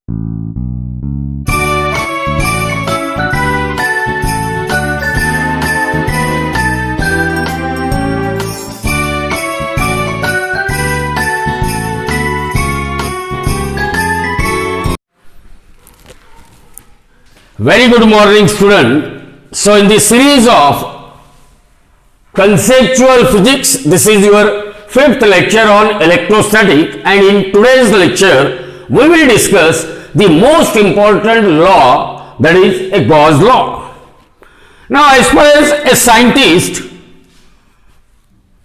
Very good morning, student. So in this series of conceptual physics, this is your fifth lecture on electrostatic, and in today's lecture we will discuss the most important law, that is a Gauss law. Now, as far as a scientist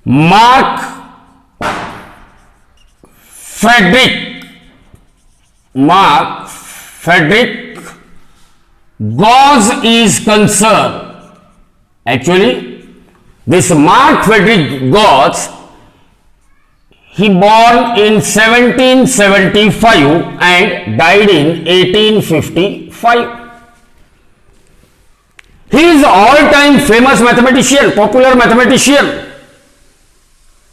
Mark Frederick Gauss is concerned, actually this Mark Frederick Gauss, he born in 1775 and died in 1855. He is all-time famous mathematician, popular mathematician.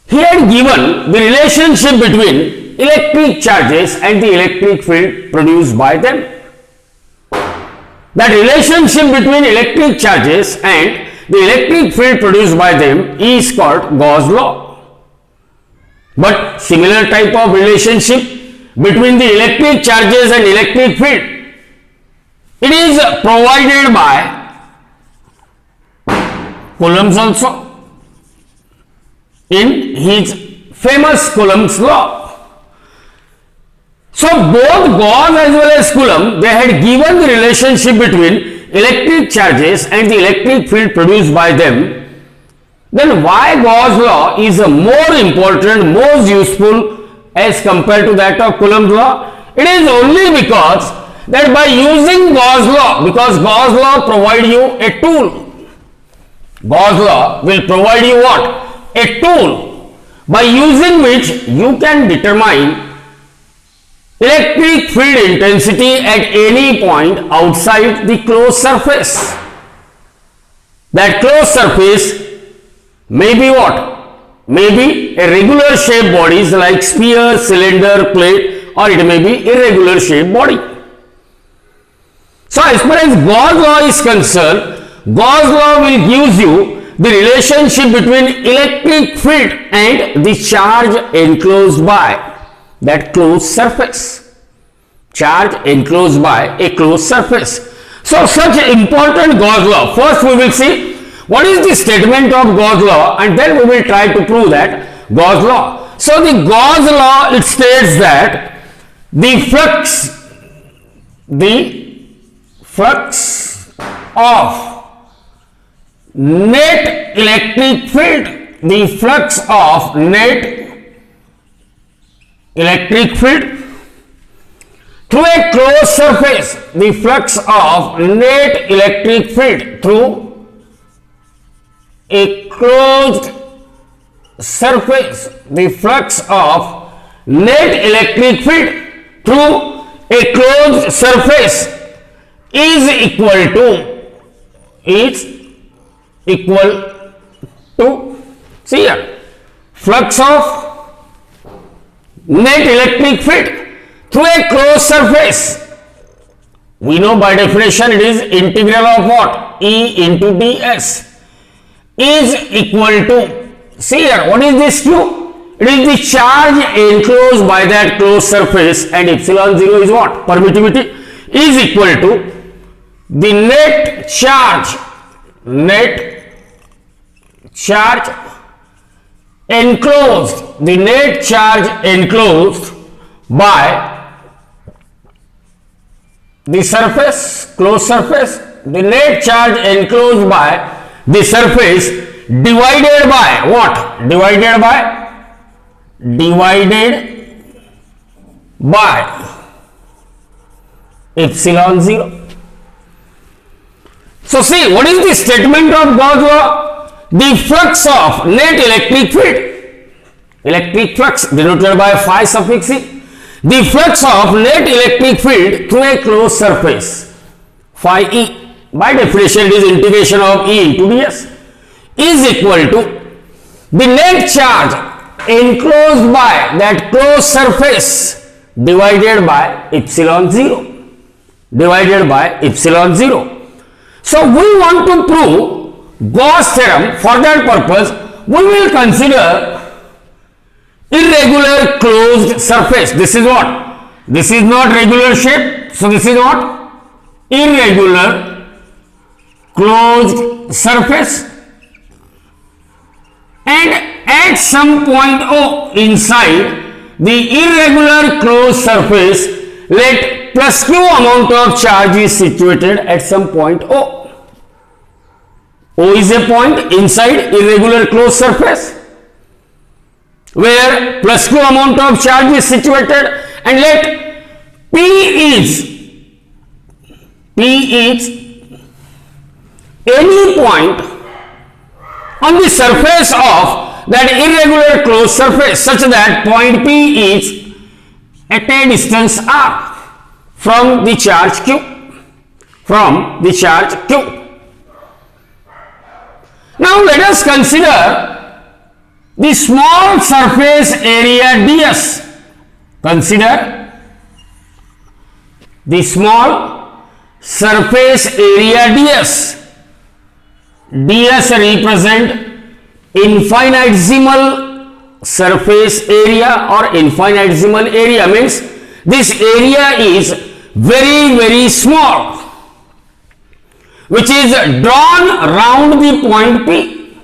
He had given the relationship between electric charges and the electric field produced by them. That relationship between electric charges and the electric field produced by them is called Gauss law. But similar type of relationship between the electric charges and electric field, it is provided by Coulomb's also in his famous Coulomb's law. So both Gauss as well as Coulomb, they had given the relationship between electric charges and the electric field produced by them. Then why Gauss law is more important, most useful as compared to that of Coulomb's law? It is only because that by using Gauss law, because Gauss law provide you a tool. Gauss law will provide you what? A tool by using which you can determine electric field intensity at any point outside the closed surface. That closed surface may be what? May be a regular shaped bodies like sphere, cylinder, plate, or it may be irregular shaped body. So as far as Gauss law is concerned, Gauss law will give you the relationship between electric field and the charge enclosed by that closed surface. Charge enclosed by a closed surface. So such important Gauss law. First we will see what is the statement of Gauss law, and then we will try to prove that Gauss law. So the Gauss law, it states that the flux of net electric field, the flux of net electric field through a closed surface, the flux of net electric field through a closed surface, the flux of net electric field through a closed surface is equal to, see here, flux of net electric field through a closed surface. We know by definition it is integral of what? E into ds is equal to, see here, what is this Q? It is the charge enclosed by that closed surface, and epsilon 0 is what? Permittivity, is equal to the net charge enclosed, the net charge enclosed by the surface, closed surface, the net charge enclosed by the surface divided by what? Divided by epsilon 0. So see, what is the statement of Gauss law? The flux of net electric flux denoted by phi suffix e, the flux of net electric field through a closed surface, phi e, by definition it is integration of E into ds, is equal to the net charge enclosed by that closed surface divided by epsilon 0. Divided by epsilon 0. So we want to prove Gauss theorem. For that purpose, we will consider irregular closed surface. This is what? This is not regular shape. So this is what? Irregular closed surface. And at some point O inside the irregular closed surface, let plus q amount of charge is situated at some point O. O is a point inside irregular closed surface where plus q amount of charge is situated, and let P is any point on the surface of that irregular closed surface such that point P is at a distance r from the charge q. From the charge q. Now let us consider the small surface area ds. Consider the small surface area ds. ds represent infinitesimal surface area, or infinitesimal area means this area is very small, which is drawn round the point P.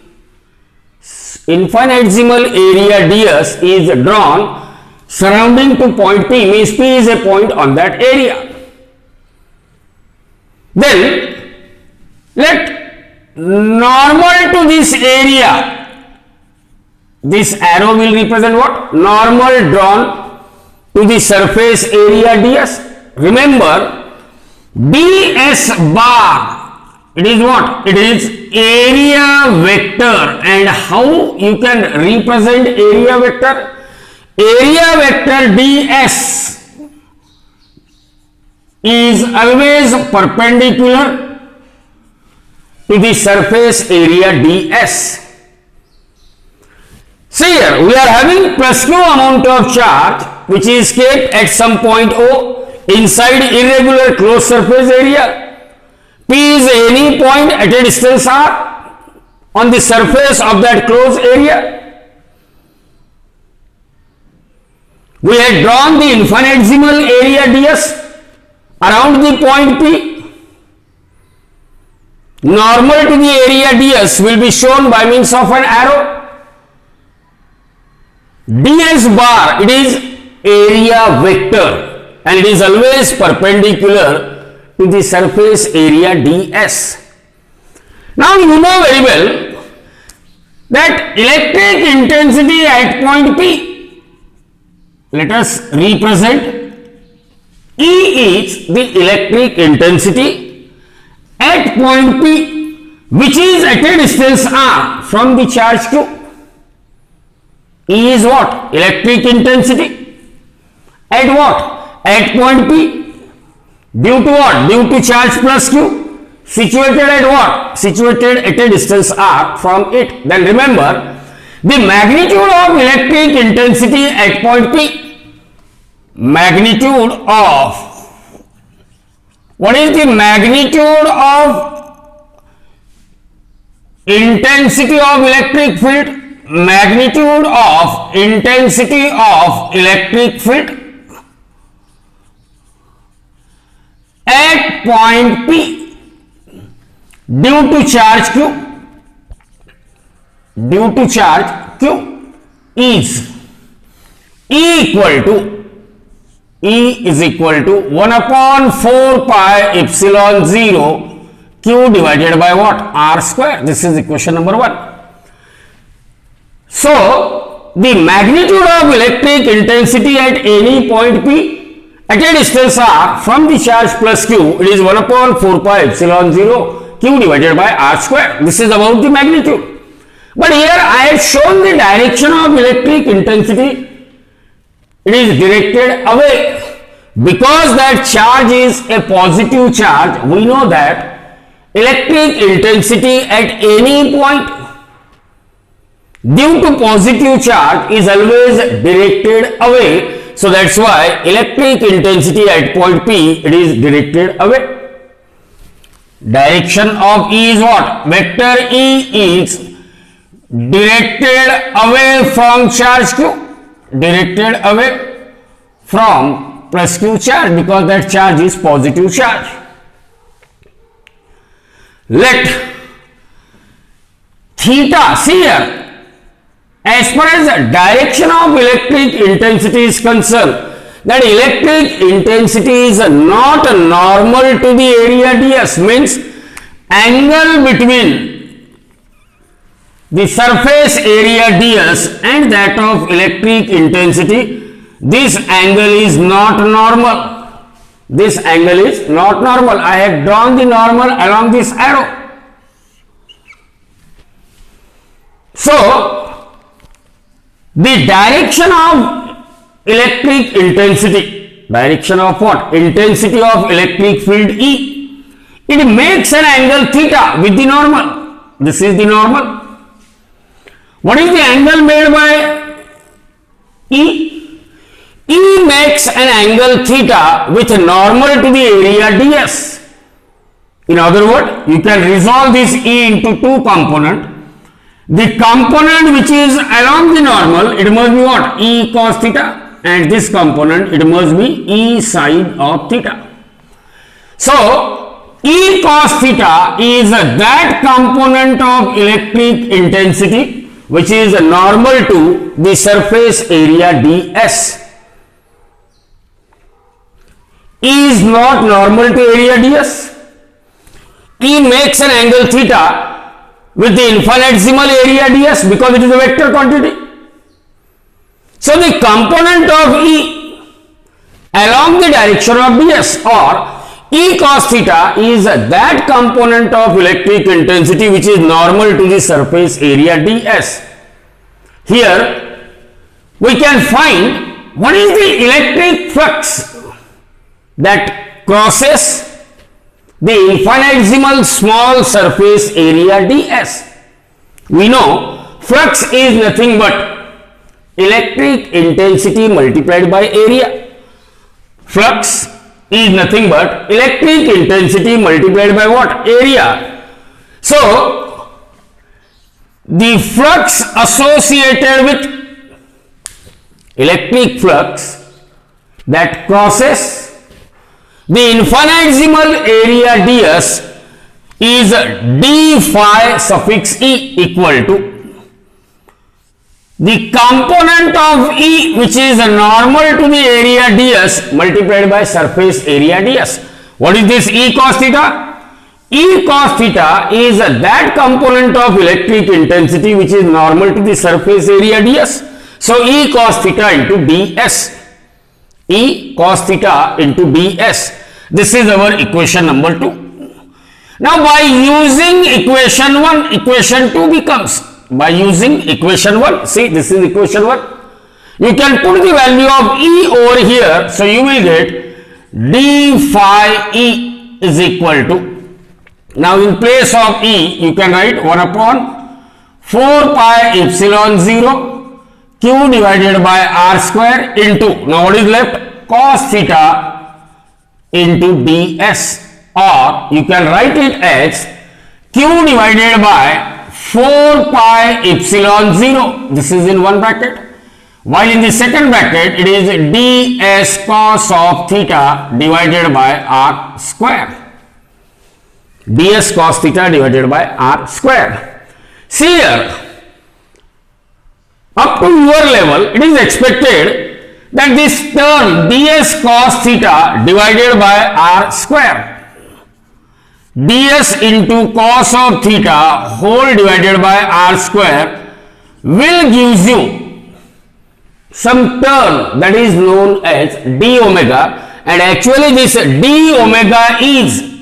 Infinitesimal area ds is drawn surrounding to point P, means P is a point on that area. Then let normal to this area, this arrow will represent what? Normal drawn to the surface area ds. Remember, ds bar, it is what? It is area vector. And how you can represent area vector? Area vector ds is always perpendicular to the surface area ds. See here, we are having plus q amount of charge which is kept at some point O inside irregular closed surface area. P is any point at a distance r on the surface of that closed area. We had drawn the infinitesimal area ds around the point P. Normal to the area ds will be shown by means of an arrow. ds bar, it is area vector and it is always perpendicular to the surface area ds. Now you know very well that electric intensity at point P, let us represent E is the electric intensity at point P, which is at a distance r from the charge q. E is what? Electric intensity at what? At point P. Due to what? Due to charge plus q, situated at what? Situated at a distance r from it. Then remember, the magnitude of electric intensity at point P, magnitude of, what is the magnitude of intensity of electric field? Magnitude of intensity of electric field at point P due to charge q, due to charge q is E is equal to 1 upon 4 pi epsilon 0 q divided by what? R square. This is equation number 1. So the magnitude of electric intensity at any point P at a distance r from the charge plus q, it is 1 upon 4 pi epsilon 0 q divided by r square. This is about the magnitude. But here I have shown the direction of electric intensity. It is directed away. Because that charge is a positive charge, we know that electric intensity at any point due to positive charge is always directed away. So that's why electric intensity at point P, it is directed away. Direction of E is what? Vector E is directed away from charge Q. Directed away from plus Q charge, because that charge is positive charge. Let theta, see here, as far as the direction of electric intensity is concerned, that electric intensity is not normal to the area ds, means angle between the surface area ds and that of electric intensity, this angle is not normal. This angle is not normal. I have drawn the normal along this arrow. So, the direction of electric intensity, direction of what? Intensity of electric field E, it makes an angle theta with the normal. This is the normal. What is the angle made by E? E makes an angle theta with normal to the area ds. In other words, you can resolve this E into two components. The component which is along the normal, it must be what? E cos theta. And this component, it must be E sine of theta. So, E cos theta is that component of electric intensity which is normal to the surface area ds. E is not normal to area ds. E makes an angle theta with the infinitesimal area ds because it is a vector quantity. So, the component of E along the direction of ds, or E cos theta, is that component of electric intensity which is normal to the surface area ds. Here we can find what is the electric flux that crosses the infinitesimal small surface area ds. We know flux is nothing but electric intensity multiplied by area. Flux is nothing but electric intensity multiplied by what? Area. So, the flux associated with electric flux that crosses the infinitesimal area ds is d phi suffix E equal to the component of E which is normal to the area ds multiplied by surface area ds. What is this E cos theta? E cos theta is that component of electric intensity which is normal to the surface area ds. So, E cos theta into ds. E cos theta into ds. This is our equation number 2. Now, by using equation 1, equation 2 becomes, by using equation 1, see this is equation 1, you can put the value of E over here. So, you will get d phi E is equal to, now in place of E you can write 1 upon 4 pi epsilon 0 q divided by r square into, now what is left? Cos theta into ds, or you can write it as q divided by 4 pi epsilon 0, this is in one bracket, while in the second bracket it is ds cos of theta divided by r square, ds cos theta divided by r square. See here, up to your level it is expected that this term ds cos theta divided by r square, ds into cos of theta whole divided by r square will gives you some term that is known as d omega, and actually this d omega is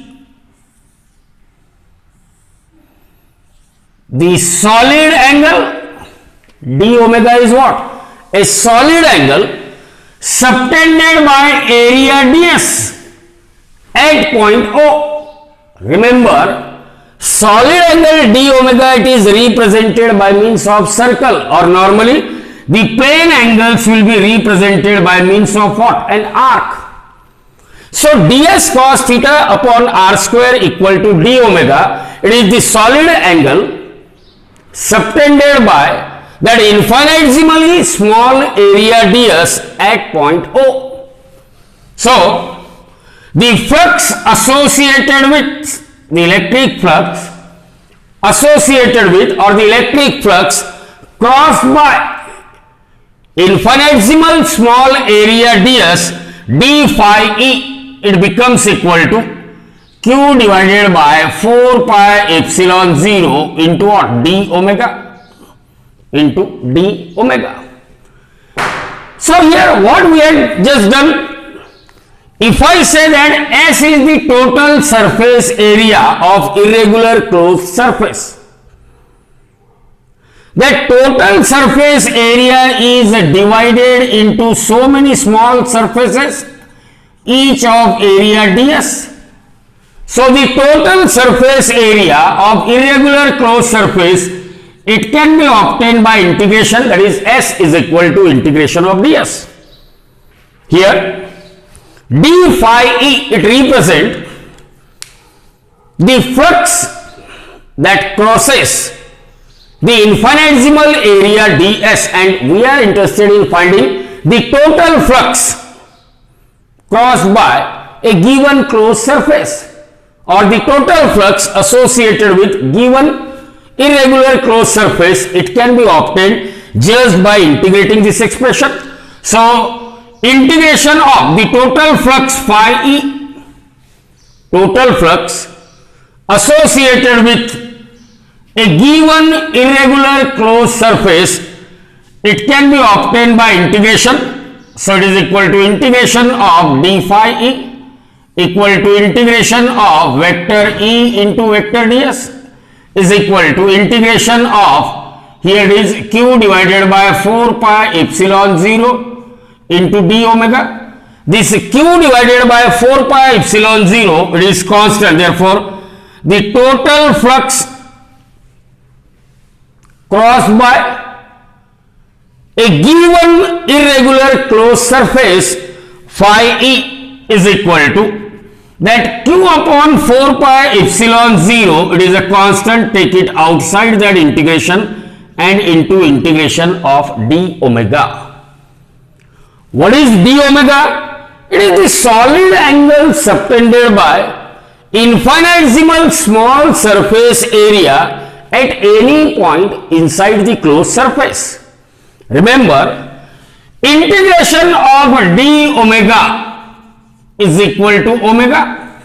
the solid angle. D omega is what? A solid angle subtended by area ds at point O. Remember, solid angle d omega, it is represented by means of circle, or normally the plane angles will be represented by means of what? An arc. So ds cos theta upon r square equal to d omega, it is the solid angle subtended by that infinitesimally small area ds at point O. So the flux associated with the electric flux associated with or the electric flux crossed by infinitesimal small area ds d phi e, it becomes equal to q divided by 4 pi epsilon 0 into what? D omega, into d omega. So here what we had just done, if I say that S is the total surface area of irregular closed surface, that total surface area is divided into so many small surfaces, each of area ds. So the total surface area of irregular closed surface, it can be obtained by integration, that is S is equal to integration of ds. Here d phi e, it represents the flux that crosses the infinitesimal area ds, and we are interested in finding the total flux crossed by a given closed surface or the total flux associated with given irregular closed surface. It can be obtained just by integrating this expression. So integration of the total flux phi e, total flux associated with a given irregular closed surface, it can be obtained by integration. So it is equal to integration of d phi e equal to integration of vector e into vector ds is equal to integration of, here it is q divided by 4 pi epsilon 0 into d omega. This q divided by 4 pi epsilon 0, it is constant, therefore the total flux crossed by a given irregular closed surface phi e is equal to that q upon 4 pi epsilon 0, it is a constant, take it outside that integration and into integration of d omega. What is d omega? It is the solid angle subtended by infinitesimal small surface area at any point inside the closed surface. Remember, integration of d omega is equal to omega.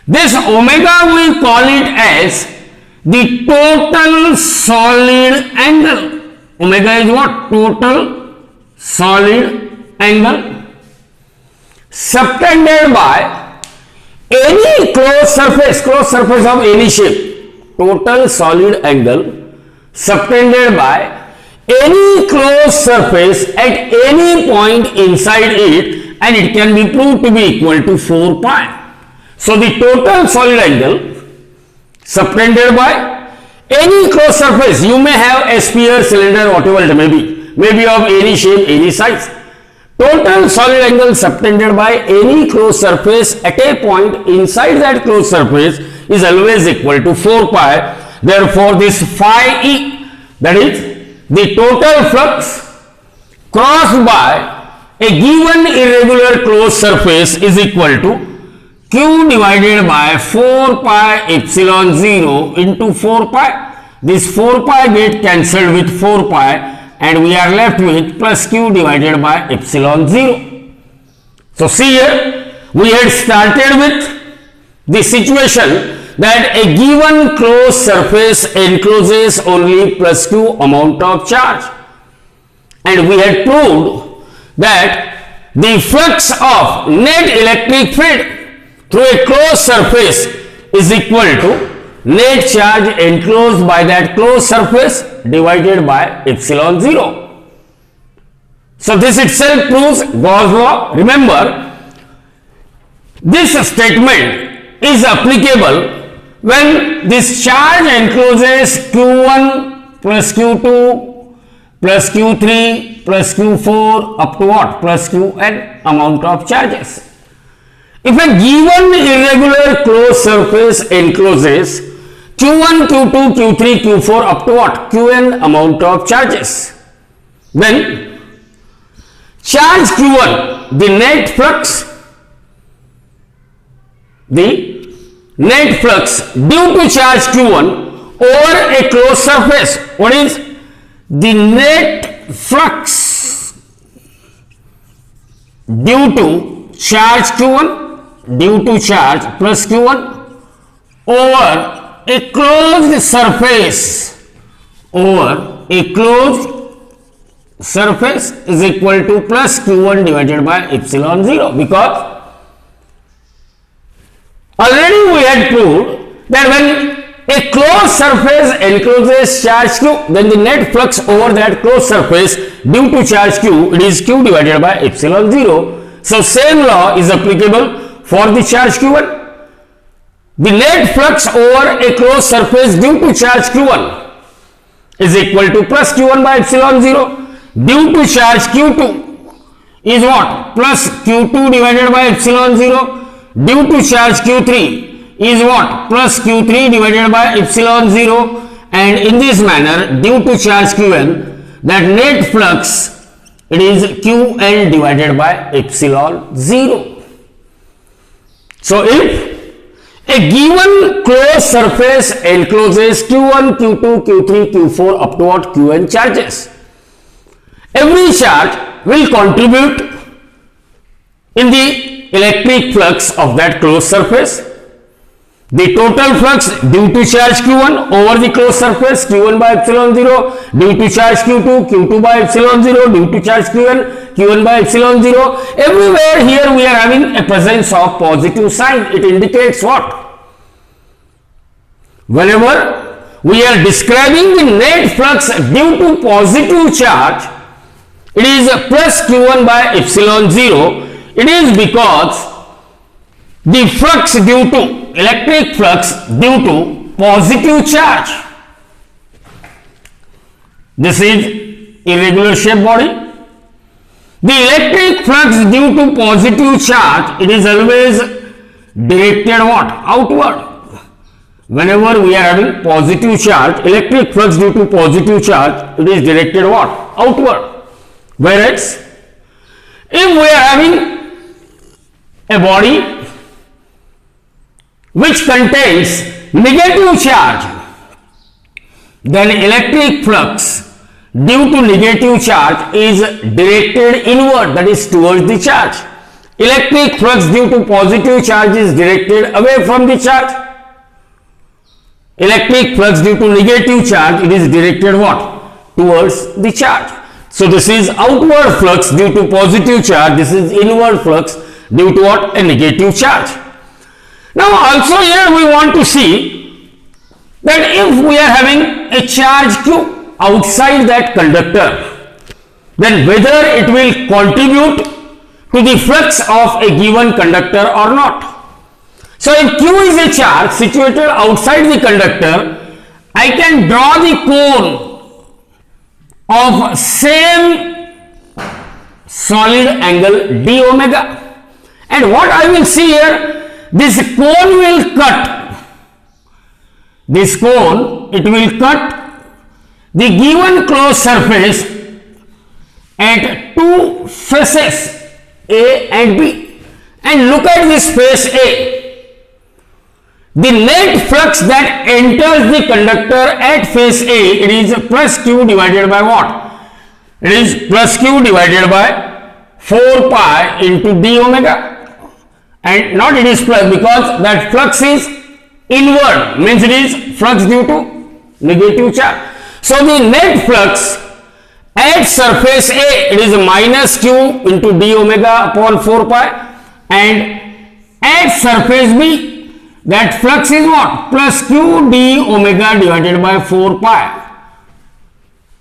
This omega we call it as the total solid angle. Omega is what? Total solid angle subtended by any closed surface of any shape. Total solid angle subtended by any closed surface at any point inside it, and it can be proved to be equal to 4 pi. So the total solid angle subtended by any closed surface, you may have a sphere, cylinder, whatever it may be of any shape, any size. Total solid angle subtended by any closed surface at a point inside that closed surface is always equal to 4 pi. Therefore, this phi e, that is the total flux crossed by a given irregular closed surface, is equal to q divided by 4 pi epsilon 0 into 4 pi. This 4 pi get cancelled with 4 pi and we are left with plus q divided by epsilon 0. So see here, we had started with the situation that a given closed surface encloses only plus q amount of charge, and we had proved that the flux of net electric field through a closed surface is equal to net charge enclosed by that closed surface divided by epsilon 0. So this itself proves Gauss's law. Remember, this statement is applicable when this charge encloses q1 plus q2 plus Q3 plus Q4 up to what? Plus Qn amount of charges. If a given irregular closed surface encloses Q1, Q2, Q3, Q4 up to what? Qn amount of charges, then charge Q1, the net flux due to charge Q1 over a closed surface. What is the net flux due to charge Q1, due to charge plus Q1 over a closed surface, over a closed surface is equal to plus Q1 divided by epsilon 0, because already we had proved that when a closed surface encloses charge Q, then the net flux over that closed surface due to charge Q, it is Q divided by epsilon 0. So same law is applicable for the charge Q1. The net flux over a closed surface due to charge Q1 is equal to plus Q1 by epsilon 0. Due to charge Q2 is what? Plus Q2 divided by epsilon 0. Due to charge Q3 is what? Plus Q3 divided by epsilon 0. And in this manner, due to charge Qn, that net flux, it is Qn divided by epsilon 0. So if a given closed surface encloses Q1, Q2, Q3, Q4 up to what? Qn charges, every charge will contribute in the electric flux of that closed surface. The total flux due to charge Q1 over the closed surface, Q1 by epsilon 0, due to charge Q2, Q2 by epsilon 0, due to charge Qn, Qn by epsilon 0. Everywhere here we are having a presence of positive sign. It indicates what? Whenever we are describing the net flux due to positive charge, it is plus Q1 by epsilon 0. It is because the flux due to electric flux due to positive charge, this is irregular shape body. The electric flux due to positive charge, it is always directed what? Outward. Whenever we are having positive charge, electric flux due to positive charge, it is directed what? Outward. Whereas if we are having a body which contains negative charge, then electric flux due to negative charge is directed inward, that is towards the charge. Electric flux due to positive charge is directed away from the charge. Electric flux due to negative charge, it is directed what? Towards the charge. So this is outward flux due to positive charge, this is inward flux due to what? A negative charge. Now also here we want to see that if we are having a charge Q outside that conductor, then whether it will contribute to the flux of a given conductor or not. So if Q is a charge situated outside the conductor, I can draw the cone of same solid angle d omega. And what I will see here, this cone will cut, this cone, it will cut the given closed surface at two faces A and B. And look at this face A. The net flux that enters the conductor at face A, it is plus Q divided by what? It is plus Q divided by 4 pi into d omega. And not it is plus, because that flux is inward, means it is flux due to negative charge. So the net flux at surface A, it is minus Q into d omega upon 4 pi, and at surface B, that flux is what? Plus Q d omega divided by 4 pi.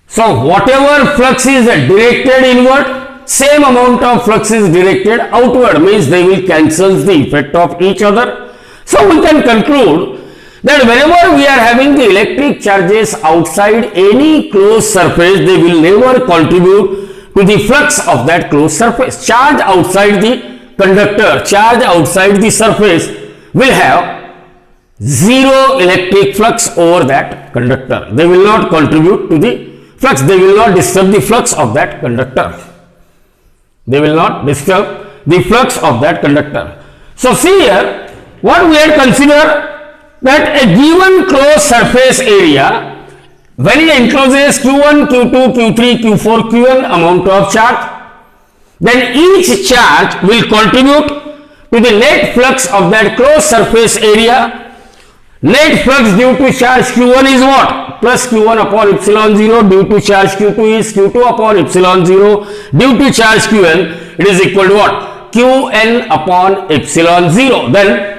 So whatever flux is directed inward, same amount of flux is directed outward, means they will cancel the effect of each other. So we can conclude that whenever we are having the electric charges outside any closed surface, they will never contribute to the flux of that closed surface. Charge outside the conductor, charge outside the surface will have zero electric flux over that conductor. They will not contribute to the flux. They will not disturb the flux of that conductor. They will not disturb the flux of that conductor. So see here, what we had considered, that a given closed surface area, when it encloses Q1, Q2, Q3, Q4, Qn amount of charge, then each charge will contribute to the net flux of that closed surface area. Net flux due to charge Q1 is what? Plus Q1 upon epsilon 0, due to charge Q2 is Q2 upon epsilon 0, due to charge Qn, it is equal to what? Qn upon epsilon 0. Then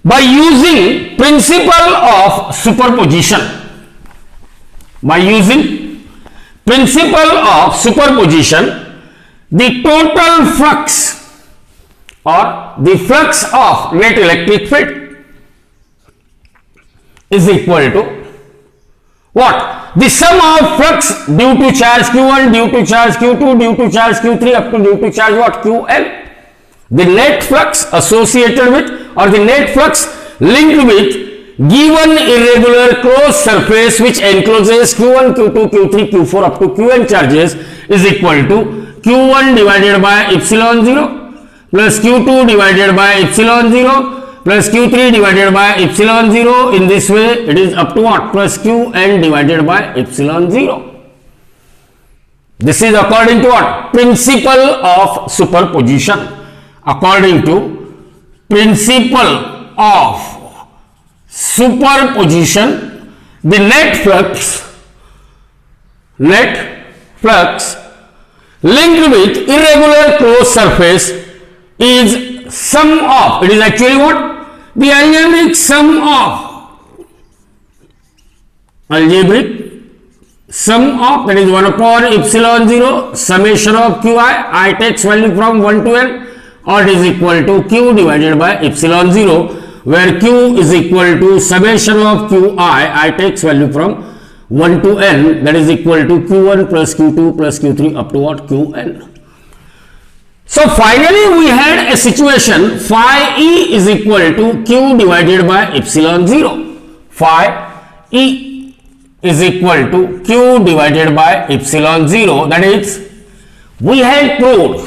by using principle of superposition, the total flux or the flux of net electric field is equal to what? The sum of flux due to charge Q1, due to charge Q2, due to charge Q3 up to due to charge what? Qn. The net flux associated with, or the net flux linked with given irregular closed surface which encloses Q1, Q2, Q3, Q4 up to Qn charges is equal to Q1 divided by epsilon 0 plus Q2 divided by epsilon 0 plus Q3 divided by epsilon 0. In this way, it is up to what? Plus Qn divided by epsilon 0. This is according to what? Principle of superposition. According to principle of superposition, the net flux linked with irregular closed surface is sum of, it is actually what? The algebraic sum of, that is 1 upon epsilon 0 summation of Qi, I takes value from 1 to n, or it is equal to Q divided by epsilon 0, where Q is equal to summation of Qi, I takes value from 1 to n, that is equal to Q1 plus Q2 plus Q3 up to what? Qn. So finally we had a situation phi E is equal to Q divided by epsilon 0. Phi E is equal to Q divided by epsilon 0. That is, we had proved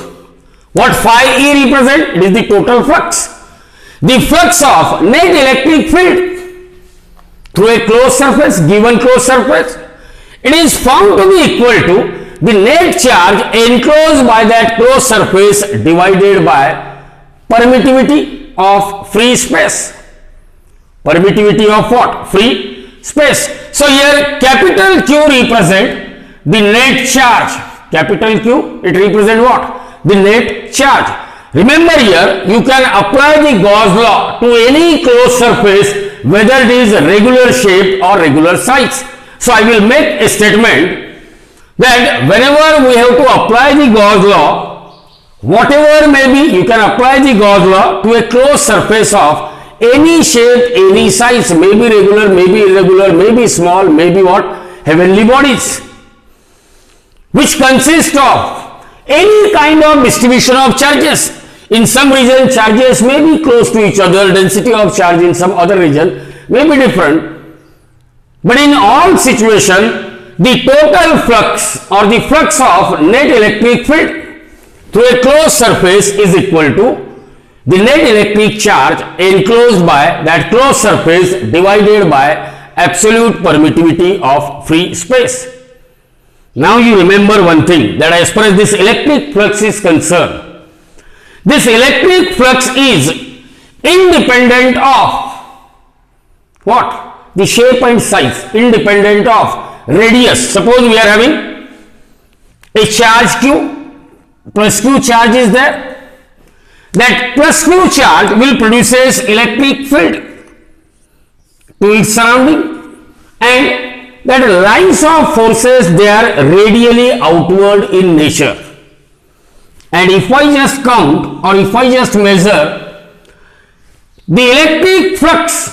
what phi E represent? It is the total flux. The flux of net electric field through a closed surface, given closed surface, it is found to be equal to the net charge enclosed by that closed surface divided by permittivity of free space. Permittivity of what? Free space. So here capital Q represent the net charge. Capital Q, it represent what? The net charge. Remember here, you can apply the Gauss law to any closed surface, whether it is regular shape or regular size. So I will make a statement that whenever we have to apply the Gauss law, whatever may be, you can apply the Gauss law to a closed surface of any shape, any size, may be regular, may be irregular, may be small, may be what? Heavenly bodies, which consist of any kind of distribution of charges. In some region, charges may be close to each other, density of charge in some other region may be different, but in all situations, the total flux or the flux of net electric field through a closed surface is equal to the net electric charge enclosed by that closed surface divided by absolute permittivity of free space. Now you remember one thing, that as far as this electric flux is concerned, this electric flux is independent of what? The shape and size, independent of radius. Suppose we are having a charge Q, plus Q charge is there. That plus Q charge will produces electric field to its surrounding, and that lines of forces, they are radially outward in nature. And if I just count or if I just measure the electric flux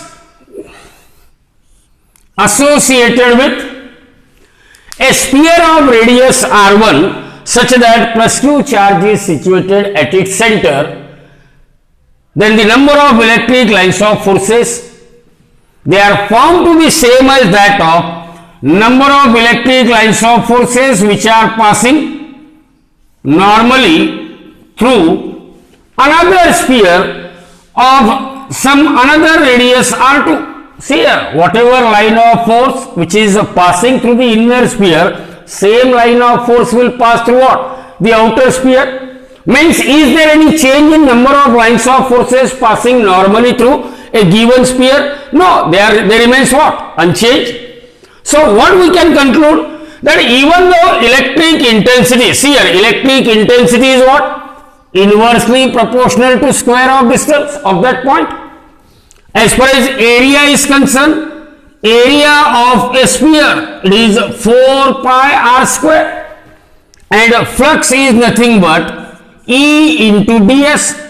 associated with a sphere of radius r1 such that plus q charge is situated at its center, then the number of electric lines of forces, they are found to be same as that of number of electric lines of forces which are passing normally through another sphere of some another radius r2. See here, whatever line of force which is passing through the inner sphere, same line of force will pass through what? The outer sphere. Means, is there any change in number of lines of forces passing normally through a given sphere? No, they remains what? Unchanged. So, what we can conclude? That even though electric intensity, see here, electric intensity is what? Inversely proportional to square of distance of that point. As far as area is concerned, area of a sphere, it is 4 pi r square, and flux is nothing but E into ds.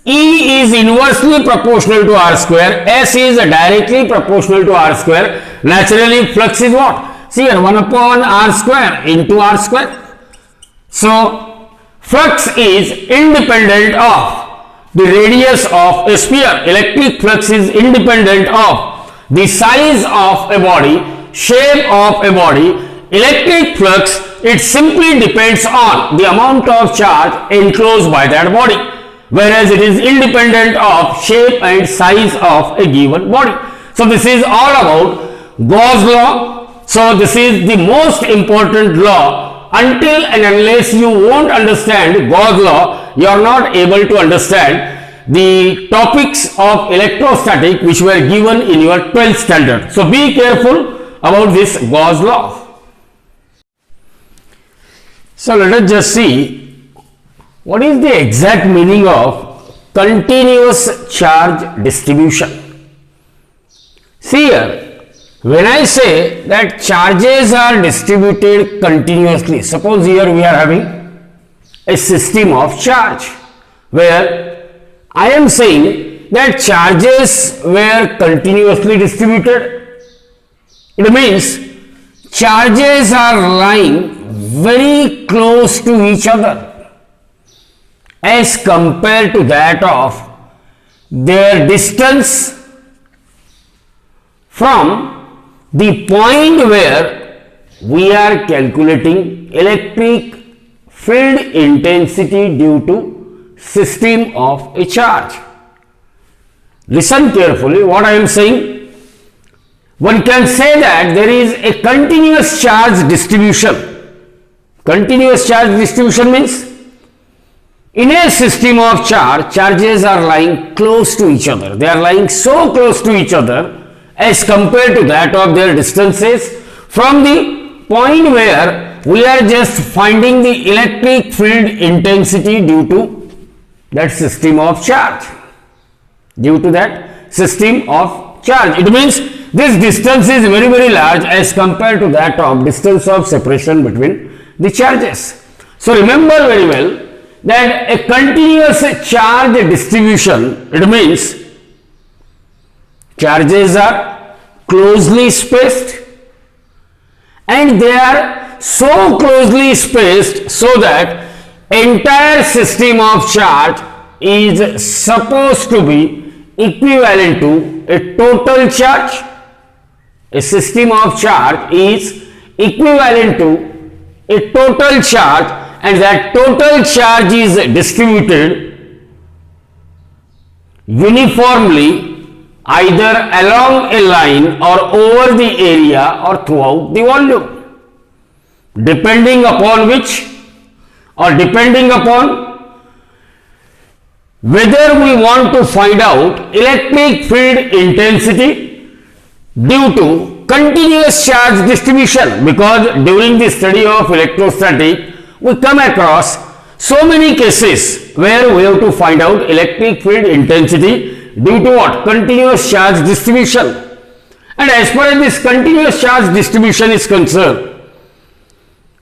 E is inversely proportional to r square, S is directly proportional to r square. Naturally, flux is what? See here, 1 upon r square into r square. So, flux is independent of the radius of a sphere. Electric flux is independent of the size of a body, shape of a body. Electric flux, it simply depends on the amount of charge enclosed by that body, whereas it is independent of shape and size of a given body. So, this is all about Gauss's law. So, this is the most important law. Until and unless you won't understand Gauss's law, you are not able to understand the topics of electrostatic which were given in your 12th standard. So, be careful about this Gauss's law. So, let us just see what is the exact meaning of continuous charge distribution. See here, when I say that charges are distributed continuously, suppose here we are having a system of charge where I am saying that charges were continuously distributed. It means charges are lying very close to each other as compared to that of their distance from the point where we are calculating electric field intensity due to system of a charge. Listen carefully what I am saying. One can say that there is a continuous charge distribution. Continuous charge distribution means in a system of charge, charges are lying close to each other. They are lying so close to each other as compared to that of their distances from the point where we are just finding the electric field intensity due to that system of charge. Due to that system of charge. It means this distance is very, very large as compared to that of distance of separation between the charges. So, remember very well that a continuous charge distribution, it means charges are closely spaced and they are so closely spaced so that entire system of charge is supposed to be equivalent to a total charge. A system of charge is equivalent to a total charge, and that total charge is distributed uniformly either along a line or over the area or throughout the volume, depending upon which or depending upon whether we want to find out electric field intensity due to continuous charge distribution, because during the study of electrostatic we come across so many cases where we have to find out electric field intensity due to what? Continuous charge distribution. And as far as this continuous charge distribution is concerned,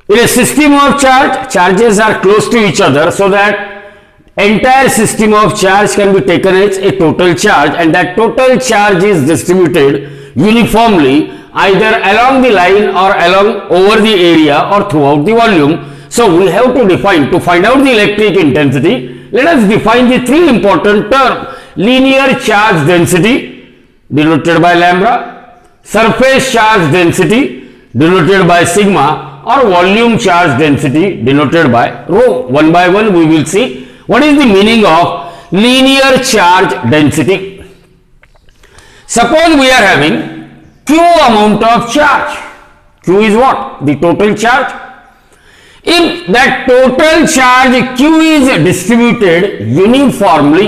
in a system of charge, charges are close to each other so that entire system of charge can be taken as a total charge, and that total charge is distributed uniformly either along the line or along over the area or throughout the volume. So we have to define, to find out the electric intensity, let us define the three important terms: linear charge density denoted by lambda, surface charge density denoted by sigma, or volume charge density denoted by rho. One by one we will see what is the meaning of linear charge density. Suppose we are having Q amount of charge. Q is what? The total charge. If that total charge Q is distributed uniformly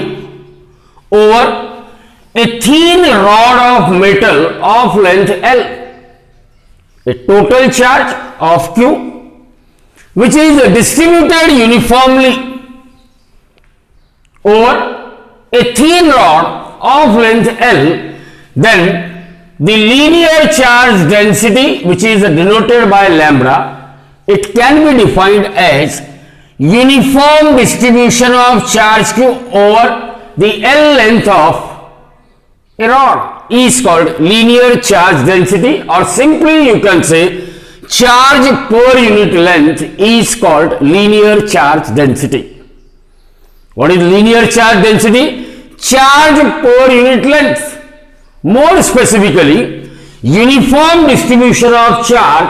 over a thin rod of metal of length L, a total charge of Q which is distributed uniformly over a thin rod of length L, then the linear charge density, which is denoted by lambda, it can be defined as uniform distribution of charge Q over the L length of a rod, is called linear charge density, or simply you can say charge per unit length is called linear charge density. What is linear charge density? Charge per unit length. More specifically, uniform distribution of charge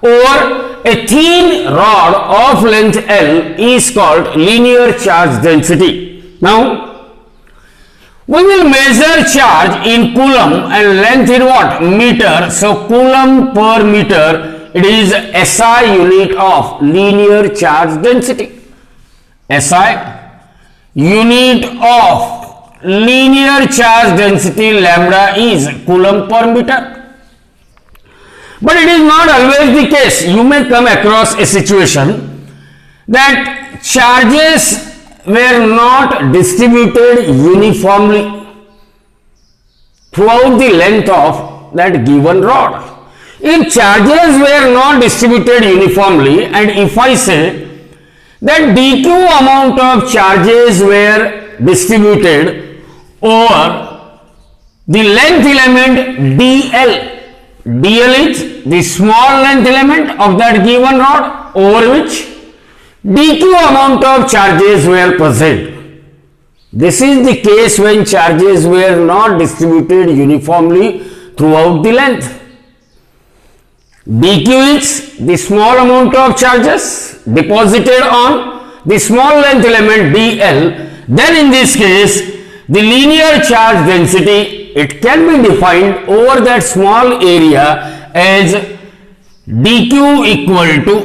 over a thin rod of length L is called linear charge density. Now, we will measure charge in coulomb and length in what? Meter. So, coulomb per meter, it is SI unit of linear charge density. SI unit of linear charge density lambda is coulomb per meter. But it is not always the case. You may come across a situation that charges were not distributed uniformly throughout the length of that given rod. If charges were not distributed uniformly, and if I say that dq amount of charges were distributed over the length element dl, dl is the small length element of that given rod over which dq amount of charges were present. This is the case when charges were not distributed uniformly throughout the length. dq is the small amount of charges deposited on the small length element dl. Then in this case, the linear charge density, it can be defined over that small area as dq equal to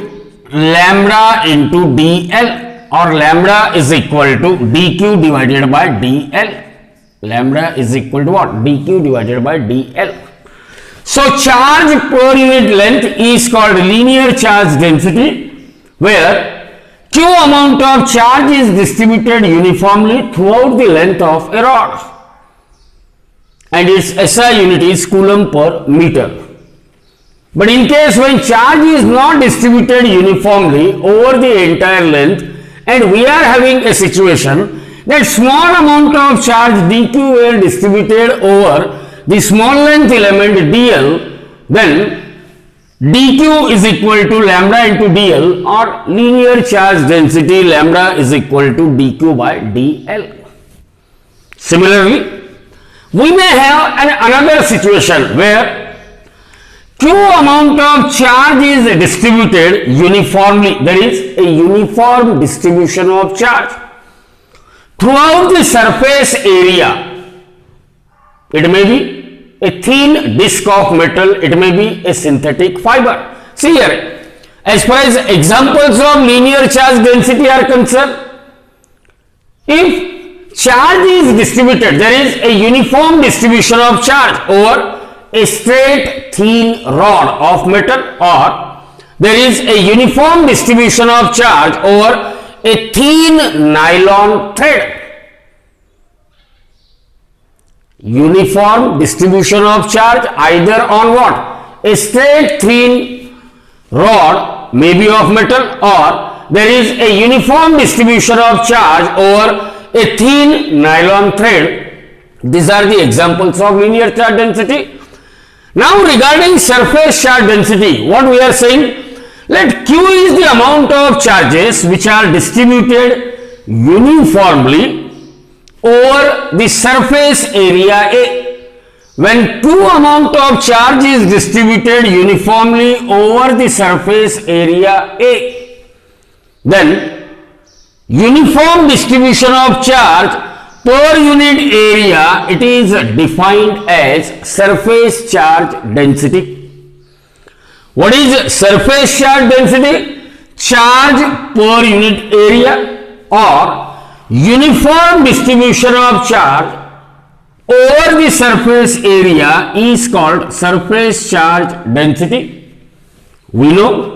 lambda into dl, or lambda is equal to dq divided by dl. Lambda is equal to what? dq divided by dl. So, charge per unit length is called linear charge density, where Q amount of charge is distributed uniformly throughout the length of a rod, and its SI unit is coulomb per meter. But in case when charge is not distributed uniformly over the entire length, and we are having a situation that small amount of charge dq were distributed over the small length element dl, then dq is equal to lambda into dl, or linear charge density lambda is equal to dq by dl. Similarly, we may have another situation where Q amount of charge is distributed uniformly, there is a uniform distribution of charge throughout the surface area. It may be a thin disc of metal, it may be a synthetic fiber. See here, as far as examples of linear charge density are concerned, if charge is distributed, there is a uniform distribution of charge over a straight thin rod of metal, or there is a uniform distribution of charge over a thin nylon thread. Uniform distribution of charge either on what? A straight thin rod, maybe of metal, or there is a uniform distribution of charge over a thin nylon thread. These are the examples of linear charge density. Now regarding surface charge density, what we are saying, let Q is the amount of charges which are distributed uniformly over the surface area A. When Q amount of charge is distributed uniformly over the surface area A, then uniform distribution of charge per unit area, it is defined as surface charge density. What is surface charge density? Charge per unit area or uniform distribution of charge over the surface area is called surface charge density. We know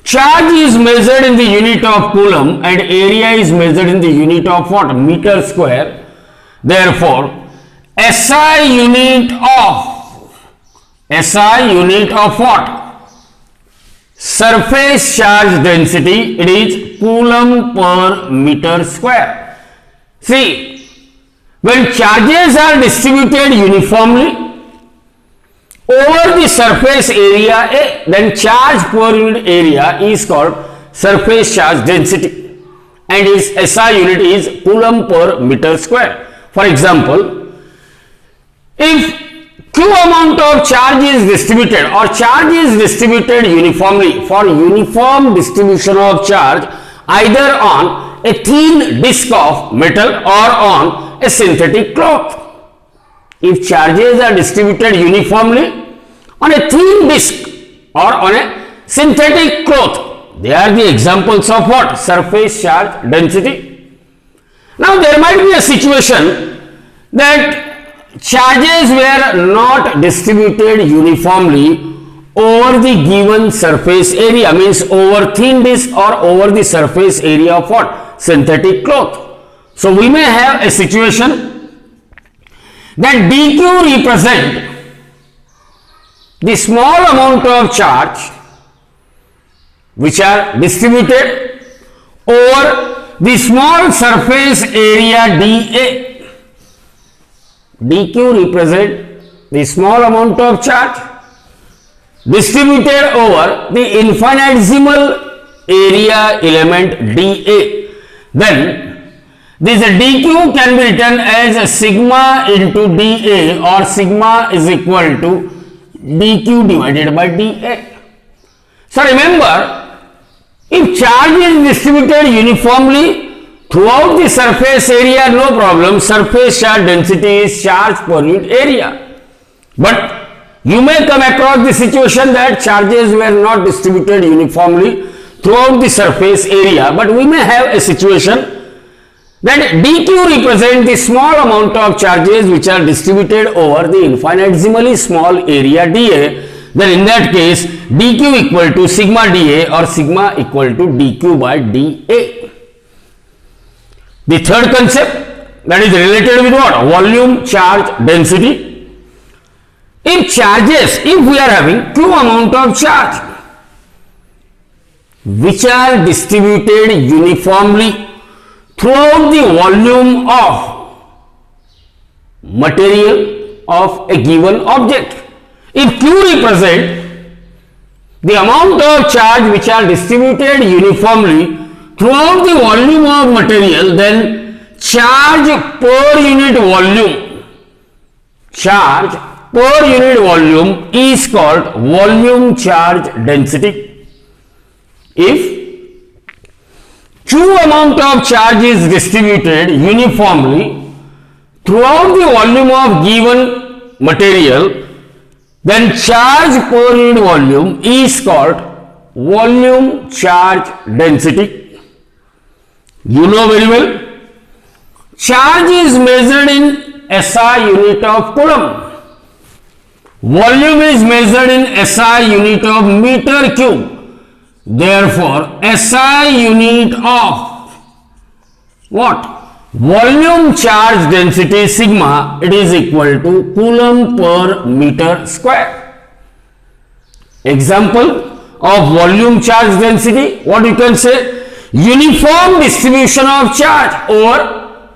charge is measured in the unit of coulomb and area is measured in the unit of what? Meter square. Therefore, SI unit of what? Surface charge density, it is coulomb per meter square. See, when charges are distributed uniformly over the surface area A, then charge per unit area is called surface charge density and its SI unit is coulomb per meter square. For example, if Q amount of charge is distributed or charge is distributed uniformly, for uniform distribution of charge either on a thin disc of metal or on a synthetic cloth. If charges are distributed uniformly on a thin disc or on a synthetic cloth, they are the examples of what? Surface charge density. Now there might be a situation that charges were not distributed uniformly over the given surface area, means over thin disc or over the surface area of what? Synthetic cloth. So we may have a situation that dq represent the small amount of charge which are distributed over the small surface area dA. dq represent the small amount of charge distributed over the infinitesimal area element dA. Then this dq can be written as a sigma into dA, or sigma is equal to dq divided by dA. So remember, if charge is distributed uniformly throughout the surface area, no problem, surface charge density is charge per unit area. But you may come across the situation that charges were not distributed uniformly throughout the surface area, but we may have a situation that dq represent the small amount of charges which are distributed over the infinitesimally small area dA. Then in that case, dq equal to sigma dA or sigma equal to dq by dA. The third concept, that is related with what? Volume charge density. If we are having Q amount of charge which are distributed uniformly throughout the volume of material of a given object. If Q represent the amount of charge which are distributed uniformly throughout the volume of material, then charge per unit volume is called volume charge density. If Q amount of charge is distributed uniformly throughout the volume of given material, then charge per unit volume is called volume charge density. You know very well, charge is measured in SI unit of coulomb. Volume is measured in SI unit of meter cube. Therefore, SI unit of what? Volume charge density sigma, it is equal to coulomb per meter square. Example of volume charge density, what you can say? Uniform distribution of charge over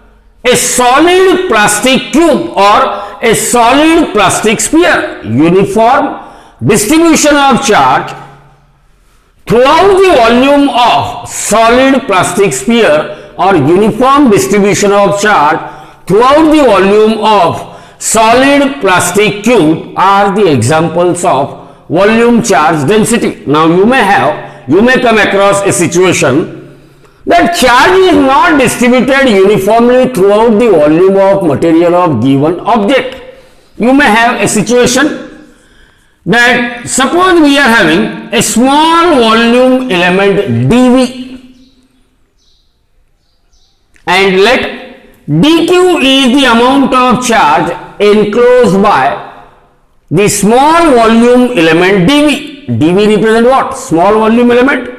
a solid plastic cube or a solid plastic sphere. Uniform distribution of charge throughout the volume of solid plastic sphere or uniform distribution of charge throughout the volume of solid plastic cube are the examples of volume charge density. Now you may come across a situation that charge is not distributed uniformly throughout the volume of material of given object. You may have a situation that suppose we are having a small volume element dV and let dq is the amount of charge enclosed by the small volume element dV. dV represent what? Small volume element.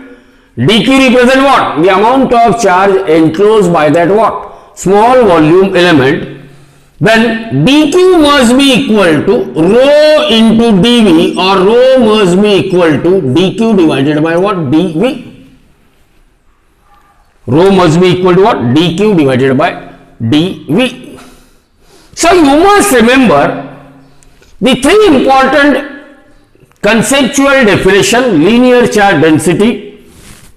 dq represent what? The amount of charge enclosed by that what? Small volume element. Then dq must be equal to rho into dV, or rho must be equal to dq divided by what? dV. Rho must be equal to what? dq divided by dV. So you must remember the three important conceptual definition: linear charge density,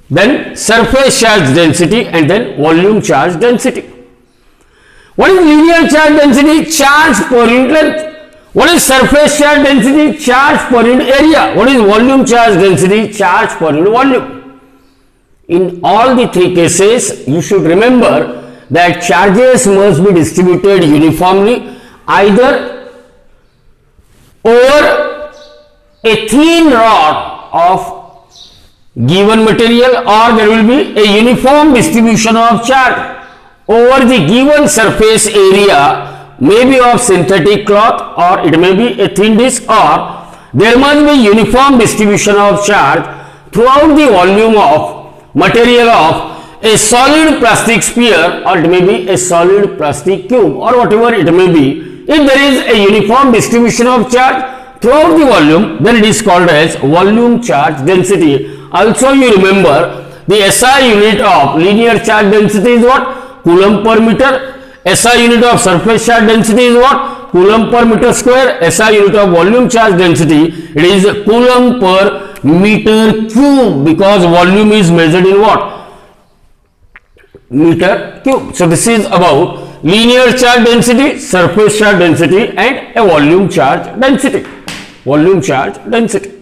then surface charge density, and then volume charge density. What is linear charge density? Charge per unit length. What is surface charge density? Charge per unit area. What is volume charge density? Charge per unit volume. In all the three cases, you should remember that charges must be distributed uniformly either over a thin rod of given material, or there will be a uniform distribution of charge over the given surface area, maybe of synthetic cloth, or it may be a thin disc, or there must be uniform distribution of charge throughout the volume of material of a solid plastic sphere, or it may be a solid plastic cube, or whatever it may be. If there is a uniform distribution of charge throughout the volume, then it is called as volume charge density. Also you remember the SI unit of linear charge density is what? Coulomb per meter. SI unit of surface charge density is what? Coulomb per meter square. SI unit of volume charge density, it is Coulomb per meter cube, because volume is measured in what? Meter cube. So this is about linear charge density, surface charge density, and a volume charge density. Volume charge density.